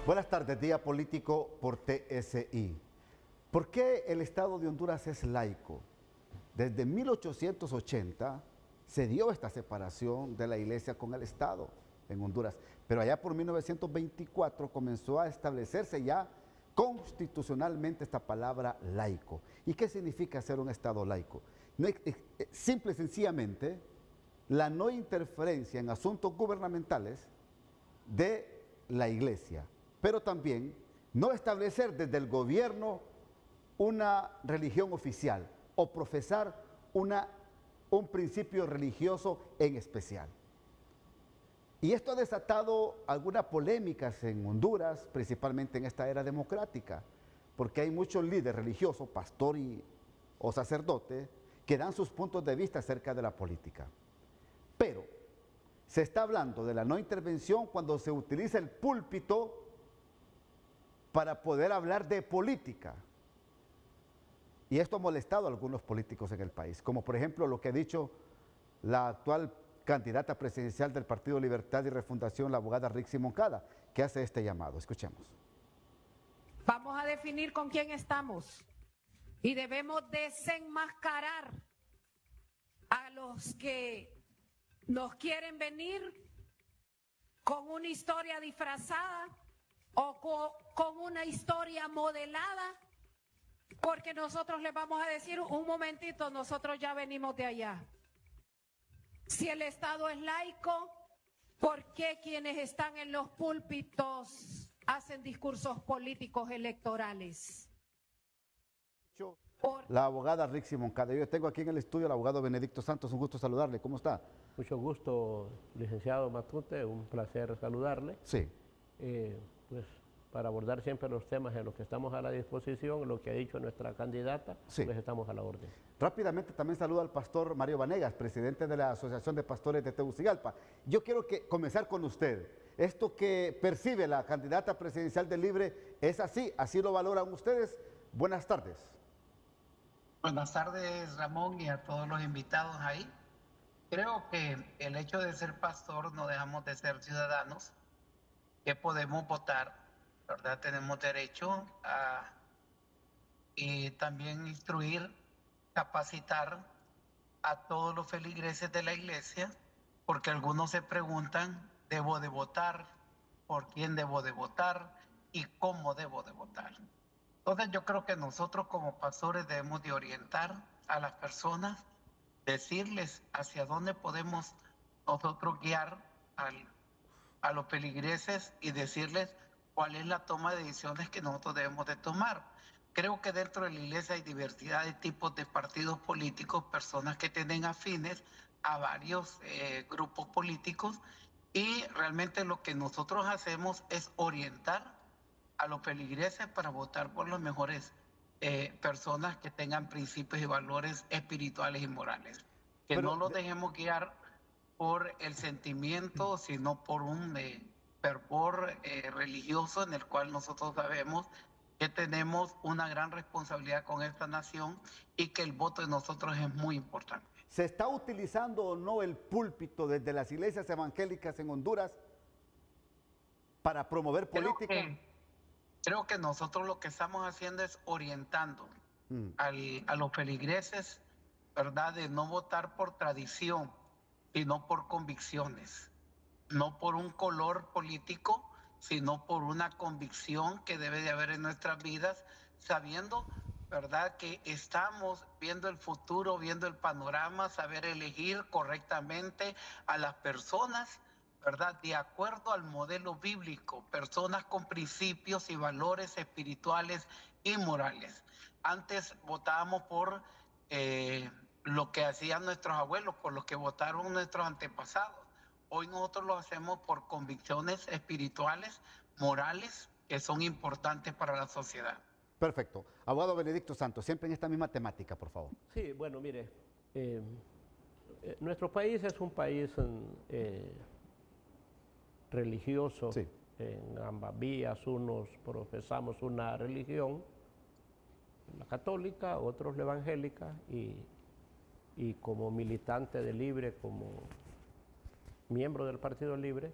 Buenas tardes, Día Político por TSI. ¿Por qué el Estado de Honduras es laico? Desde 1880 se dio esta separación de la Iglesia con el Estado en Honduras, pero allá por 1924 comenzó a establecerse ya constitucionalmente esta palabra laico. ¿Y qué significa ser un Estado laico? No, simple y sencillamente, la no interferencia en asuntos gubernamentales de la Iglesia, pero también no establecer desde el gobierno una religión oficial o profesar un principio religioso en especial. Y esto ha desatado algunas polémicas en Honduras, principalmente en esta era democrática, porque hay muchos líderes religiosos, pastor o sacerdote, que dan sus puntos de vista acerca de la política. Pero se está hablando de la no intervención cuando se utiliza el púlpito para poder hablar de política. Y esto ha molestado a algunos políticos en el país, como por ejemplo lo que ha dicho la actual candidata presidencial del Partido Libertad y Refundación, la abogada Rixi Moncada, que hace este llamado. Escuchemos. Vamos a definir con quién estamos y debemos desenmascarar a los que nos quieren venir con una historia disfrazada o con una historia modelada, porque nosotros les vamos a decir, un momentito, nosotros ya venimos de allá. Si el Estado es laico, ¿por qué quienes están en los púlpitos hacen discursos políticos electorales? La abogada Rixi Moncada. Yo tengo aquí en el estudio al abogado Benedicto Santos. Un gusto saludarle. ¿Cómo está? Mucho gusto, licenciado Matute. Un placer saludarle. Sí. Pues para abordar siempre los temas en los que estamos a la disposición, lo que ha dicho nuestra candidata, sí, pues estamos a la orden. Rápidamente también saludo al pastor Mario Vanegas, presidente de la Asociación de Pastores de Tegucigalpa. Yo quiero comenzar con usted. Esto que percibe la candidata presidencial del Libre, ¿es así? ¿Así lo valoran ustedes? Buenas tardes. Buenas tardes, Ramón, y a todos los invitados ahí. Creo que el hecho de ser pastor no dejamos de ser ciudadanos, que podemos votar, ¿verdad? Tenemos derecho a y también instruir, capacitar a todos los feligreses de la iglesia, porque algunos se preguntan, ¿debo de votar? ¿Por quién debo de votar? ¿Y cómo debo de votar? Entonces yo creo que nosotros como pastores debemos de orientar a las personas, decirles hacia dónde podemos nosotros guiar a los feligreses y decirles cuál es la toma de decisiones que nosotros debemos de tomar. Creo que dentro de la iglesia hay diversidad de tipos de partidos políticos, personas que tienen afines a varios grupos políticos, y realmente lo que nosotros hacemos es orientar a los feligreses para votar por las mejores personas que tengan principios y valores espirituales y morales. Que no los dejemos guiar por el sentimiento, sino por un fervor religioso, en el cual nosotros sabemos que tenemos una gran responsabilidad con esta nación y que el voto de nosotros es muy importante. ¿Se está utilizando o no el púlpito desde las iglesias evangélicas en Honduras para promover política? Creo que nosotros lo que estamos haciendo es orientando a los feligreses, ¿verdad? De no votar por tradición, sino por convicciones, no por un color político, sino por una convicción que debe de haber en nuestras vidas, sabiendo, ¿verdad?, que estamos viendo el futuro, viendo el panorama, saber elegir correctamente a las personas, ¿verdad?, de acuerdo al modelo bíblico, personas con principios y valores espirituales y morales. Antes votábamos por lo que hacían nuestros abuelos, por lo que votaron nuestros antepasados. Hoy nosotros lo hacemos por convicciones espirituales, morales, que son importantes para la sociedad. Perfecto. Abogado Benedicto Santos, siempre en esta misma temática, por favor. Sí, bueno, mire, nuestro país es un país religioso, sí, en ambas vías. Unos profesamos una religión, la católica, otros la evangélica, y como militante de Libre, como miembro del Partido Libre,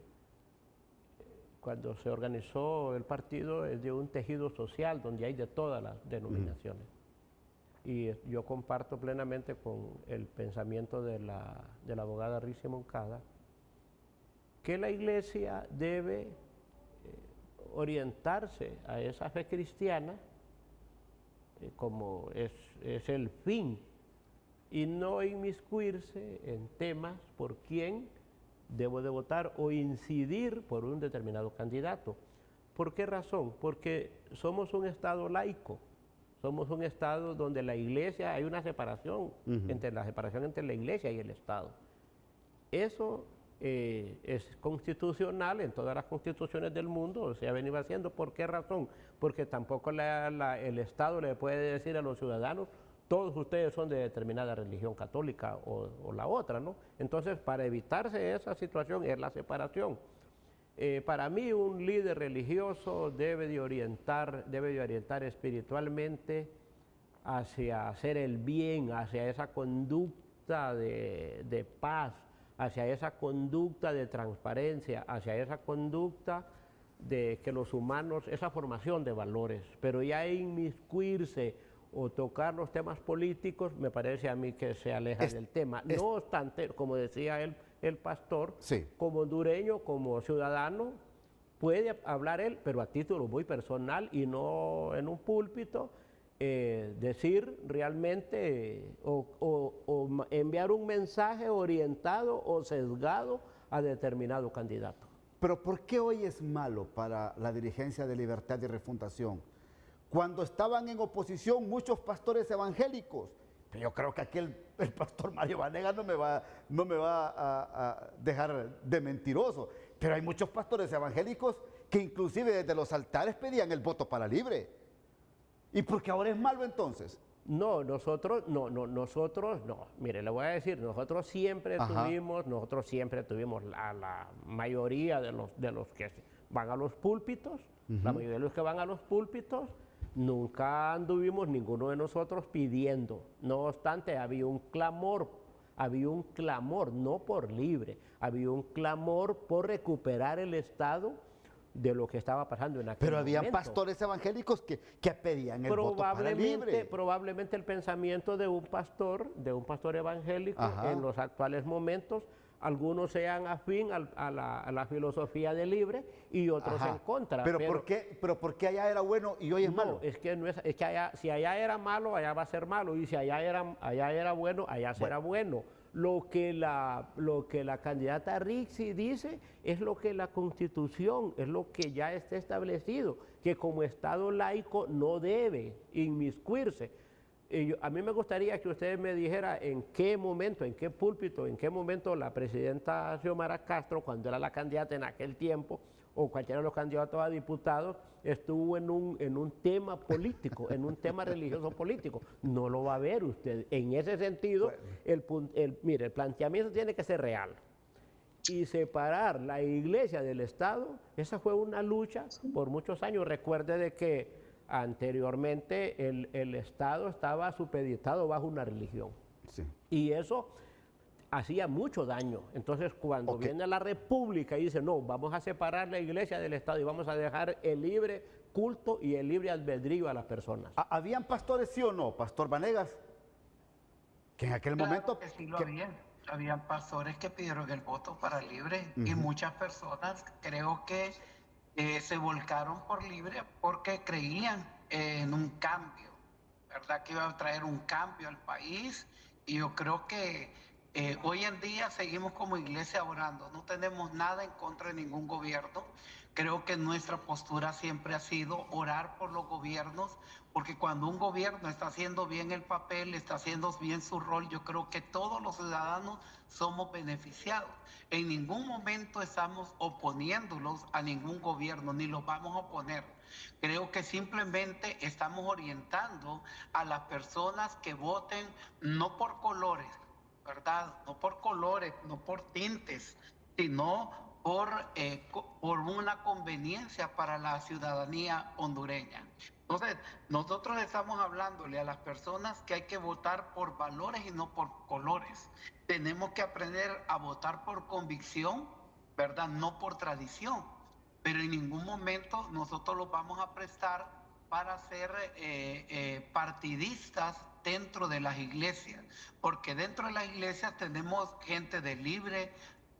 cuando se organizó el partido es de un tejido social donde hay de todas las denominaciones. Y yo comparto plenamente con el pensamiento de la abogada Ricia Moncada, que la iglesia debe orientarse a esa fe cristiana como es el fin, y no inmiscuirse en temas por quién debo de votar o incidir por un determinado candidato. ¿Por qué razón? Porque somos un Estado laico, somos un Estado donde la iglesia, hay una separación, entre la iglesia y el Estado. Eso es constitucional en todas las constituciones del mundo, se ha venido haciendo. ¿Por qué razón? Porque tampoco el Estado le puede decir a los ciudadanos, todos ustedes son de determinada religión católica o la otra, ¿no? Entonces, para evitarse esa situación es la separación. Para mí, un líder religioso debe de orientar espiritualmente hacia hacer el bien, hacia esa conducta de paz, hacia esa conducta de transparencia, hacia esa conducta de que los humanos, esa formación de valores, pero ya inmiscuirse o tocar los temas políticos, me parece a mí que se aleja del tema. No obstante, como decía el pastor, sí, como hondureño, como ciudadano, puede hablar él, pero a título muy personal y no en un púlpito, decir realmente o enviar un mensaje orientado o sesgado a determinado candidato. Pero ¿por qué hoy es malo para la dirigencia de Libertad y Refundación? Cuando estaban en oposición muchos pastores evangélicos, pero yo creo que aquí el pastor Mario Vanegas no me va a dejar de mentiroso, pero hay muchos pastores evangélicos que inclusive desde los altares pedían el voto para Libre. ¿Y por qué ahora es malo entonces? No, nosotros no. Mire, le voy a decir, nosotros siempre tuvimos la mayoría de los que van a los púlpitos, la mayoría de los que van a los púlpitos, nunca anduvimos ninguno de nosotros pidiendo. No obstante, había un clamor, no por Libre, había un clamor por recuperar el Estado de lo que estaba pasando en aquel Pero habían momento. pastores evangélicos que pedían el voto para Libre. Probablemente el pensamiento de un pastor evangélico en los actuales momentos, algunos sean afín a la filosofía de Libre y otros en contra. Pero ¿por qué allá era bueno y hoy es malo? Es que allá, si allá era malo, allá va a ser malo, y si allá era bueno, allá será bueno. Lo que la candidata Rixi dice es lo que la Constitución, es lo que ya está establecido, que como Estado laico no debe inmiscuirse. A mí me gustaría que usted me dijera en qué momento, en qué púlpito, en qué momento la presidenta Xiomara Castro, cuando era la candidata en aquel tiempo, o cualquiera de los candidatos a diputados, estuvo en un tema político, en un tema religioso político. No lo va a ver usted. En ese sentido, mire, el planteamiento tiene que ser real. Y separar la iglesia del Estado, esa fue una lucha por muchos años. Recuerde de que anteriormente el Estado estaba supeditado bajo una religión. Sí. Y eso hacía mucho daño. Entonces, cuando viene la República y dice, no, vamos a separar la iglesia del Estado y vamos a dejar el libre culto y el libre albedrío a las personas. ¿Habían pastores, sí o no, Pastor Vanegas? Que en aquel momento... Que sí lo había. Habían pastores que pidieron el voto para Libre y muchas personas creo que se volcaron por Libre porque creían en un cambio, ¿verdad? Que iba a traer un cambio al país, y yo creo que hoy en día seguimos como iglesia orando, no tenemos nada en contra de ningún gobierno. Creo que nuestra postura siempre ha sido orar por los gobiernos, porque cuando un gobierno está haciendo bien el papel, está haciendo bien su rol, yo creo que todos los ciudadanos somos beneficiados. En ningún momento estamos oponiéndolos a ningún gobierno, ni los vamos a oponer. Creo que simplemente estamos orientando a las personas que voten no por colores, ¿verdad? No por colores, no por tintes, sino por una conveniencia para la ciudadanía hondureña. Entonces, nosotros estamos hablándole a las personas que hay que votar por valores y no por colores. Tenemos que aprender a votar por convicción, ¿verdad? No por tradición. pero en ningún momento nosotros los vamos a prestar para ser partidistas dentro de las iglesias, porque dentro de las iglesias tenemos gente de Libre,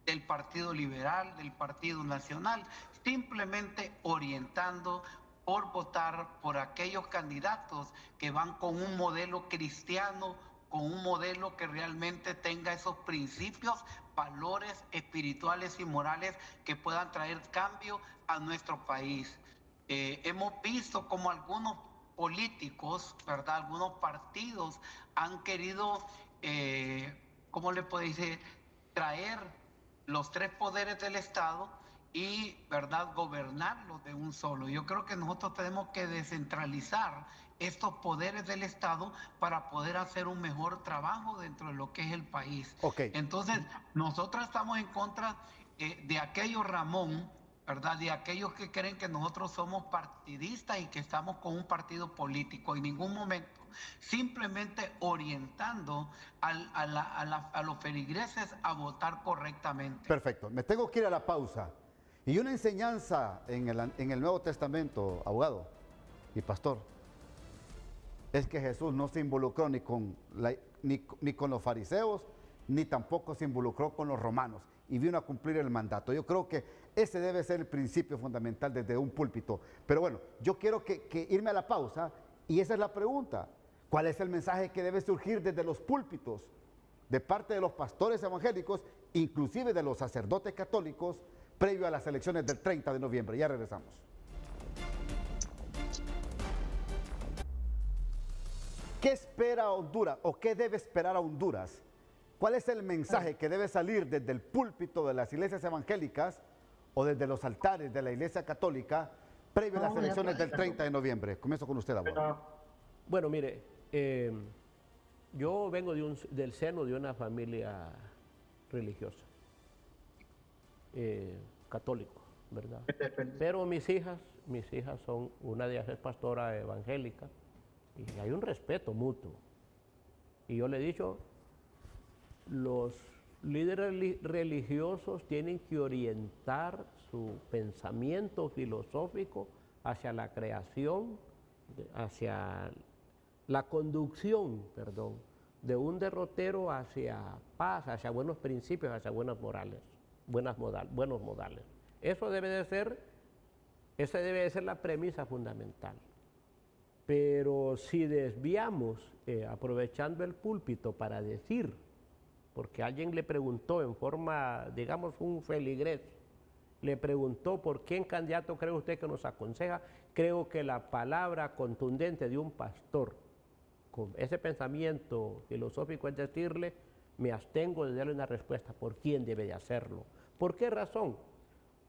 del Partido Liberal, del Partido Nacional, simplemente orientando por votar por aquellos candidatos que van con un modelo cristiano, con un modelo que realmente tenga esos principios, valores espirituales y morales que puedan traer cambio a nuestro país. Hemos visto como algunos políticos, ¿verdad? Algunos partidos han querido, ¿cómo le puedo decir?, traer los tres poderes del Estado y, ¿verdad?, gobernarlos de un solo. Yo creo que nosotros tenemos que descentralizar estos poderes del Estado para poder hacer un mejor trabajo dentro de lo que es el país. Okay. Entonces, nosotros estamos en contra de aquellos, Ramón, ¿verdad?, de aquellos que creen que nosotros somos partidistas y que estamos con un partido político. En ningún momento. Simplemente orientando a los feligreses a votar correctamente. Perfecto. Me tengo que ir a la pausa. Y una enseñanza en el Nuevo Testamento, abogado y pastor, es que Jesús no se involucró ni con los fariseos, ni tampoco se involucró con los romanos, y vino a cumplir el mandato. Yo creo que ese debe ser el principio fundamental desde un púlpito. Pero bueno, yo quiero que irme a la pausa, y esa es la pregunta. ¿Cuál es el mensaje que debe surgir desde los púlpitos, de parte de los pastores evangélicos, inclusive de los sacerdotes católicos, previo a las elecciones del 30 de noviembre? Ya regresamos. ¿Qué espera Honduras o qué debe esperar a Honduras? ¿Cuál es el mensaje que debe salir desde el púlpito de las iglesias evangélicas o desde los altares de la iglesia católica previo a las elecciones del 30 de noviembre? Comienzo con usted, abogado. Bueno, mire, yo vengo del seno de una familia religiosa, católico, ¿verdad? Pero mis hijas son, una de ellas es pastora evangélica, y hay un respeto mutuo. Y yo le he dicho, los líderes religiosos tienen que orientar su pensamiento filosófico hacia la creación, hacia la conducción, de un derrotero hacia paz, hacia buenos principios, hacia buenos modales. Esa debe de ser la premisa fundamental. Pero si desviamos, aprovechando el púlpito para decir, porque alguien le preguntó en forma, digamos, un feligrés, le preguntó por quién candidato cree usted que nos aconseja, creo que la palabra contundente de un pastor con ese pensamiento filosófico es decirle, me abstengo de darle una respuesta por quién debe de hacerlo. ¿Por qué razón?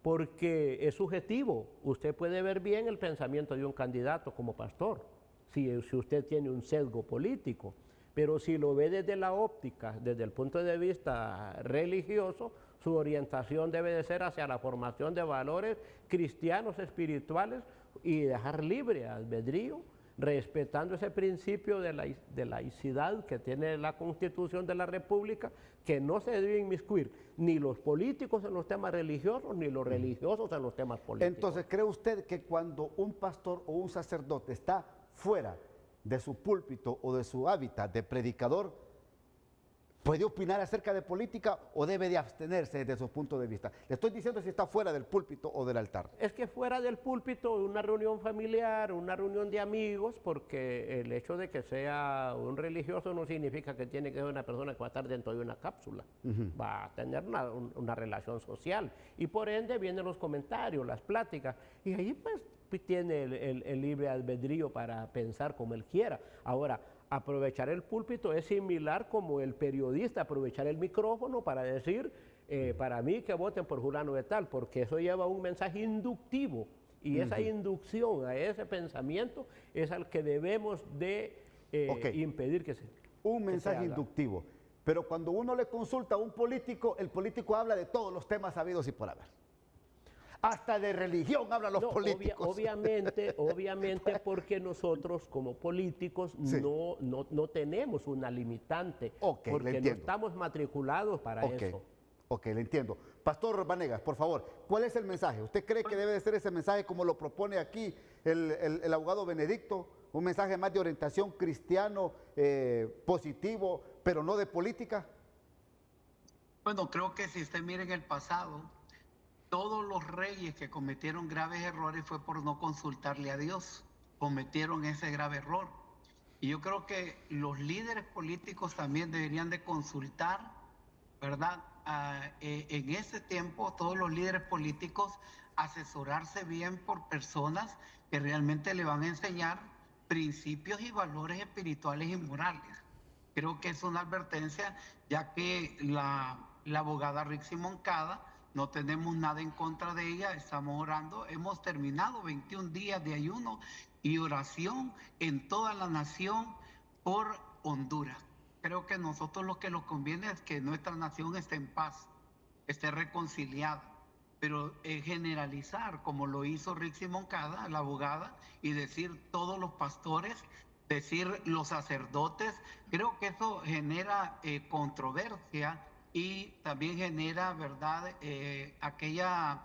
Porque es subjetivo. Usted puede ver bien el pensamiento de un candidato como pastor, si usted tiene un sesgo político, pero si lo ve desde la óptica, desde el punto de vista religioso, su orientación debe de ser hacia la formación de valores cristianos, espirituales, y dejar libre albedrío, respetando ese principio de laicidad que tiene la Constitución de la República, que no se debe inmiscuir ni los políticos en los temas religiosos, ni los religiosos en los temas políticos. Entonces, ¿cree usted que cuando un pastor o un sacerdote está fuera de su púlpito o de su hábitat de predicador, puede opinar acerca de política o debe de abstenerse desde su punto de vista? Le estoy diciendo si está fuera del púlpito o del altar. Es que fuera del púlpito, una reunión familiar, una reunión de amigos, porque el hecho de que sea un religioso no significa que tiene que ser una persona que va a estar dentro de una cápsula. Va a tener una relación social. Y por ende vienen los comentarios, las pláticas. Y ahí pues tiene el libre albedrío para pensar como él quiera. Ahora, aprovechar el púlpito es similar como el periodista aprovechar el micrófono para decir, para mí que voten por fulano de tal, porque eso lleva un mensaje inductivo, y esa inducción a ese pensamiento es al que debemos de impedir que se un mensaje inductivo. Pero cuando uno le consulta a un político, el político habla de todos los temas habidos y por haber. Hasta de religión hablan los políticos. Obviamente porque nosotros como políticos no tenemos una limitante, porque no estamos matriculados para eso. Ok, le entiendo. Pastor Vanegas, por favor, ¿cuál es el mensaje? ¿Usted cree que debe de ser ese mensaje como lo propone aquí el abogado Benedicto? Un mensaje más de orientación cristiano, positivo, pero no de política. Bueno, creo que si usted mira en el pasado, todos los reyes que cometieron graves errores fue por no consultarle a Dios. Cometieron ese grave error. Y yo creo que los líderes políticos también deberían de consultar, ¿verdad? En ese tiempo, todos los líderes políticos asesorarse bien por personas que realmente le van a enseñar principios y valores espirituales y morales. Creo que es una advertencia, ya que la abogada Rixi Moncada, no tenemos nada en contra de ella, estamos orando, hemos terminado 21 días de ayuno y oración en toda la nación por Honduras. Creo que nosotros lo que nos conviene es que nuestra nación esté en paz, esté reconciliada, pero generalizar como lo hizo Rixi Moncada, la abogada, y decir todos los pastores, decir los sacerdotes, creo que eso genera controversia y también genera, ¿verdad?, aquella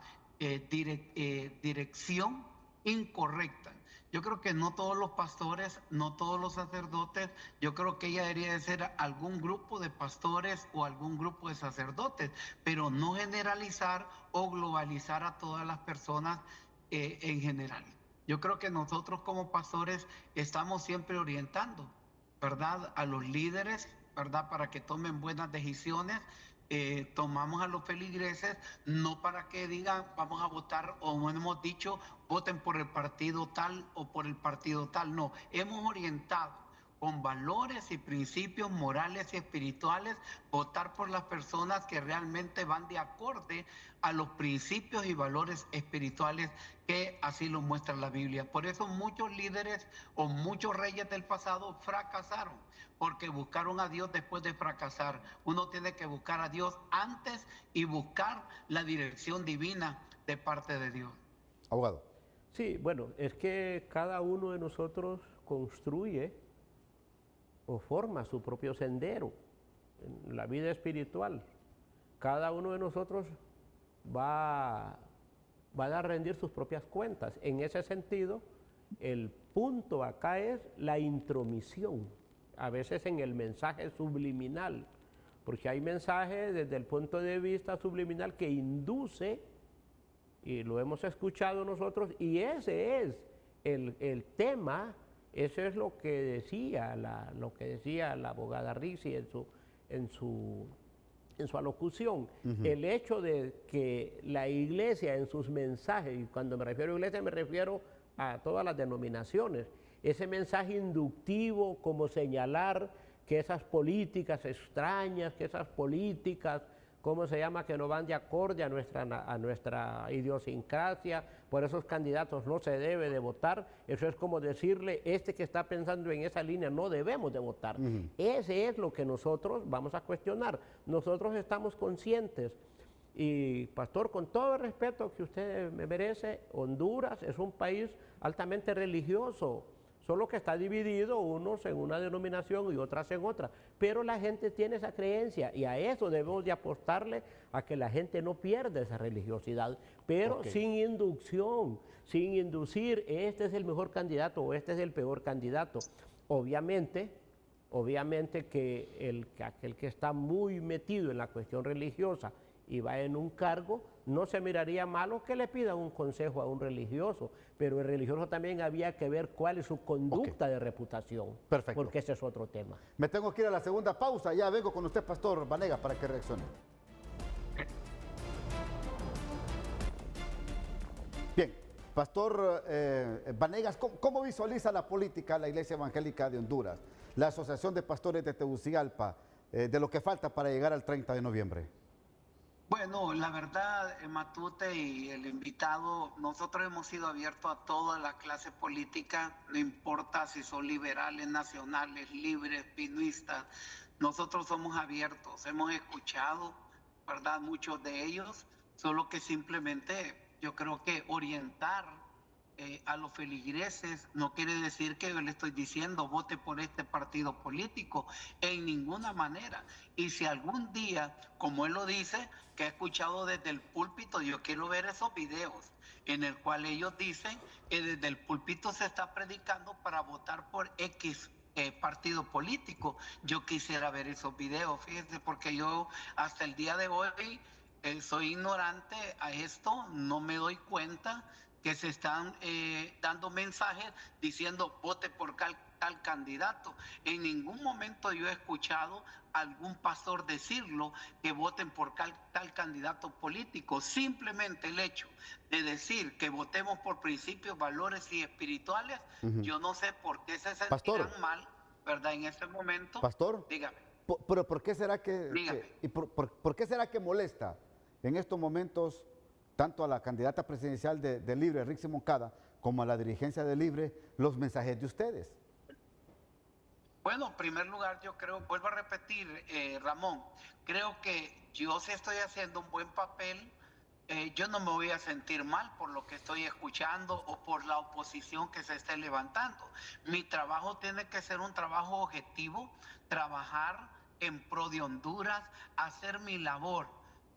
dirección incorrecta. Yo creo que no todos los pastores, no todos los sacerdotes, yo creo que ella debería de ser algún grupo de pastores o algún grupo de sacerdotes, pero no generalizar o globalizar a todas las personas en general. Yo creo que nosotros como pastores estamos siempre orientando, ¿verdad?, a los líderes, ¿verdad?, para que tomen buenas decisiones. Tomamos a los feligreses no para que digan vamos a votar, o hemos dicho voten por el partido tal o por el partido tal. No, hemos orientado con valores y principios morales y espirituales, votar por las personas que realmente van de acorde a los principios y valores espirituales que así lo muestra la Biblia. Por eso muchos líderes o muchos reyes del pasado fracasaron, porque buscaron a Dios después de fracasar. Uno tiene que buscar a Dios antes y buscar la dirección divina de parte de Dios. Abogado. Sí, bueno, es que cada uno de nosotros construye o forma su propio sendero en la vida espiritual. Cada uno de nosotros va a rendir sus propias cuentas. En ese sentido, el punto acá es la intromisión, a veces en el mensaje subliminal, porque hay mensajes desde el punto de vista subliminal que induce, y lo hemos escuchado nosotros, y ese es el tema. Eso es lo que decía la abogada Rixi en su alocución. El hecho de que la iglesia en sus mensajes, y cuando me refiero a iglesia me refiero a todas las denominaciones, ese mensaje inductivo como señalar que esas políticas extrañas, que esas políticas, ¿cómo se llama?, que no van de acorde a nuestra idiosincrasia, por esos candidatos no se debe de votar. Eso es como decirle, este que está pensando en esa línea no debemos de votar. Ese es lo que nosotros vamos a cuestionar. Nosotros estamos conscientes, y pastor, con todo el respeto que usted me merece, Honduras es un país altamente religioso, solo que está dividido, unos en una denominación y otras en otra, pero la gente tiene esa creencia y a eso debemos de apostarle, a que la gente no pierda esa religiosidad, pero sin inducción, sin inducir, este es el mejor candidato o este es el peor candidato. Obviamente que aquel que está muy metido en la cuestión religiosa y va en un cargo, no se miraría malo que le pida un consejo a un religioso, pero el religioso también había que ver cuál es su conducta de reputación. Perfecto. Porque ese es otro tema. Me tengo que ir a la segunda pausa, ya vengo con usted, Pastor Vanegas, para que reaccione. Bien, Pastor Vanegas, ¿cómo visualiza la política la Iglesia Evangélica de Honduras, la Asociación de Pastores de Tegucigalpa, de lo que falta para llegar al 30 de noviembre? Bueno, la verdad, Matute y el invitado, nosotros hemos sido abiertos a toda la clase política, no importa si son liberales, nacionales, libres, pinuistas, nosotros somos abiertos, hemos escuchado, ¿verdad?, muchos de ellos, solo que simplemente yo creo que orientar a los feligreses, no quiere decir que yo le estoy diciendo vote por este partido político, en ninguna manera. Y si algún día, como él lo dice, que ha escuchado desde el púlpito, yo quiero ver esos videos en el cual ellos dicen que desde el púlpito se está predicando para votar por X partido político. Yo quisiera ver esos videos, fíjense, porque yo hasta el día de hoy soy ignorante a esto, no me doy cuenta que se están dando mensajes diciendo vote por tal candidato. En ningún momento yo he escuchado a algún pastor decirlo, que voten por tal candidato político. Simplemente el hecho de decir que votemos por principios, valores y espirituales, yo no sé por qué se sentirán mal, ¿verdad? En ese momento. Pastor, dígame. Pero ¿por qué será por qué será que molesta en estos momentos tanto a la candidata presidencial de Libre, Rixi Moncada, como a la dirigencia de Libre, los mensajes de ustedes? Bueno, en primer lugar, yo creo, vuelvo a repetir, Ramón, creo que yo sí estoy haciendo un buen papel. Yo no me voy a sentir mal por lo que estoy escuchando o por la oposición que se esté levantando. Mi trabajo tiene que ser un trabajo objetivo, trabajar en pro de Honduras, hacer mi labor.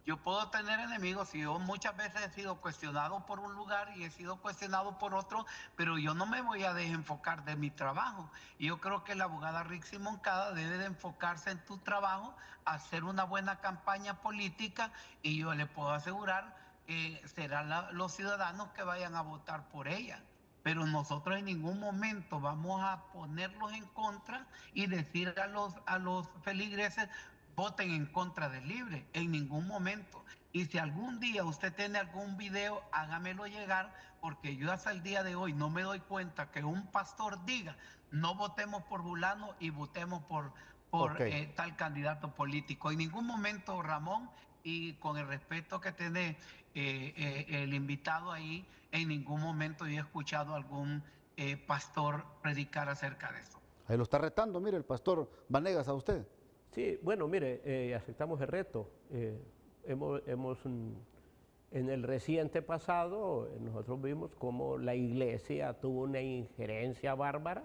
Yo puedo tener enemigos y yo muchas veces he sido cuestionado por un lugar y he sido cuestionado por otro, pero yo no me voy a desenfocar de mi trabajo. Y yo creo que la abogada Rixi Moncada debe de enfocarse en tu trabajo, hacer una buena campaña política, y yo le puedo asegurar que serán los ciudadanos que vayan a votar por ella. Pero nosotros en ningún momento vamos a ponerlos en contra y decir a los feligreses voten en contra de Libre, en ningún momento. Y si algún día usted tiene algún video, hágamelo llegar, porque yo hasta el día de hoy no me doy cuenta que un pastor diga no votemos por fulano y votemos por tal candidato político. En ningún momento, Ramón, y con el respeto que tiene el invitado ahí, en ningún momento yo he escuchado a algún pastor predicar acerca de eso. Ahí lo está retando, mire, el pastor Vanegas a usted. Sí, bueno, mire, aceptamos el reto. En el reciente pasado, nosotros vimos cómo la iglesia tuvo una injerencia bárbara,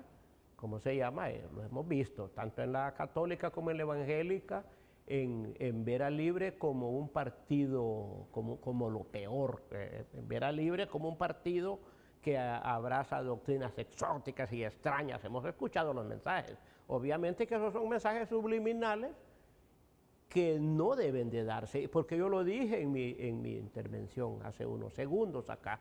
¿cómo se llama? Lo hemos visto, tanto en la católica como en la evangélica, en ver a Libre como un partido, como lo peor, en ver a Libre como un partido que abraza doctrinas exóticas y extrañas. Hemos escuchado los mensajes. Obviamente que esos son mensajes subliminales que no deben de darse, porque yo lo dije en mi intervención hace unos segundos acá.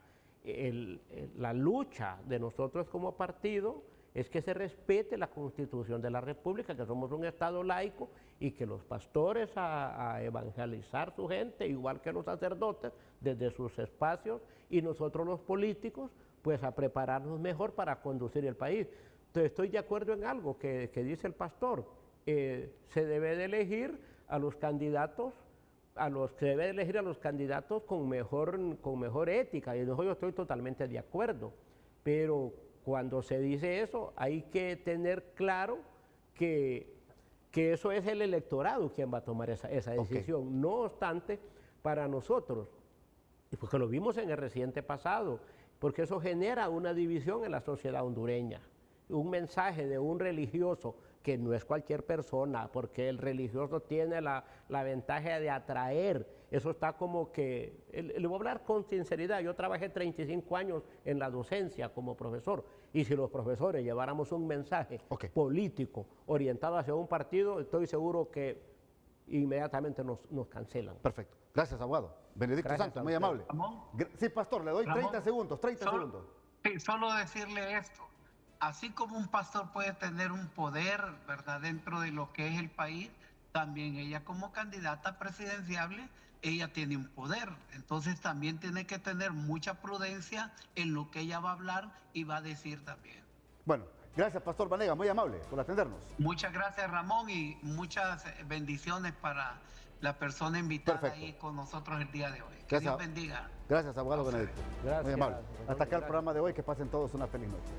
La lucha de nosotros como partido es que se respete la Constitución de la República, que somos un Estado laico, y que los pastores a evangelizar su gente, igual que los sacerdotes, desde sus espacios, y nosotros los políticos, pues a prepararnos mejor para conducir el país. Entonces, estoy de acuerdo en algo que dice el pastor. Se debe de elegir a los candidatos, con mejor ética, y en eso yo estoy totalmente de acuerdo. Pero cuando se dice eso, hay que tener claro que eso es el electorado quien va a tomar esa decisión. Okay. No obstante, para nosotros, y porque lo vimos en el reciente pasado, porque eso genera una división en la sociedad hondureña. Un mensaje de un religioso, que no es cualquier persona, porque el religioso tiene la ventaja de atraer. Eso está como que, le voy a hablar con sinceridad, yo trabajé 35 años en la docencia como profesor, y si los profesores lleváramos un mensaje político orientado hacia un partido, estoy seguro que inmediatamente nos cancelan. Perfecto. Gracias, abogado. Benedicto Santos, muy amable. Sí, pastor, le doy 30 segundos, 30 segundos. Sí, solo decirle esto. Así como un pastor puede tener un poder, ¿verdad?, dentro de lo que es el país, también ella como candidata presidenciable, ella tiene un poder. Entonces también tiene que tener mucha prudencia en lo que ella va a hablar y va a decir también. Bueno, gracias, pastor Vanegas, muy amable por atendernos. Muchas gracias, Ramón, y muchas bendiciones para la persona invitada ahí con nosotros el día de hoy. Que Dios bendiga. Gracias, abogado Benedicto. Gracias. Muy amable. Hasta acá el programa de hoy. Que pasen todos una feliz noche.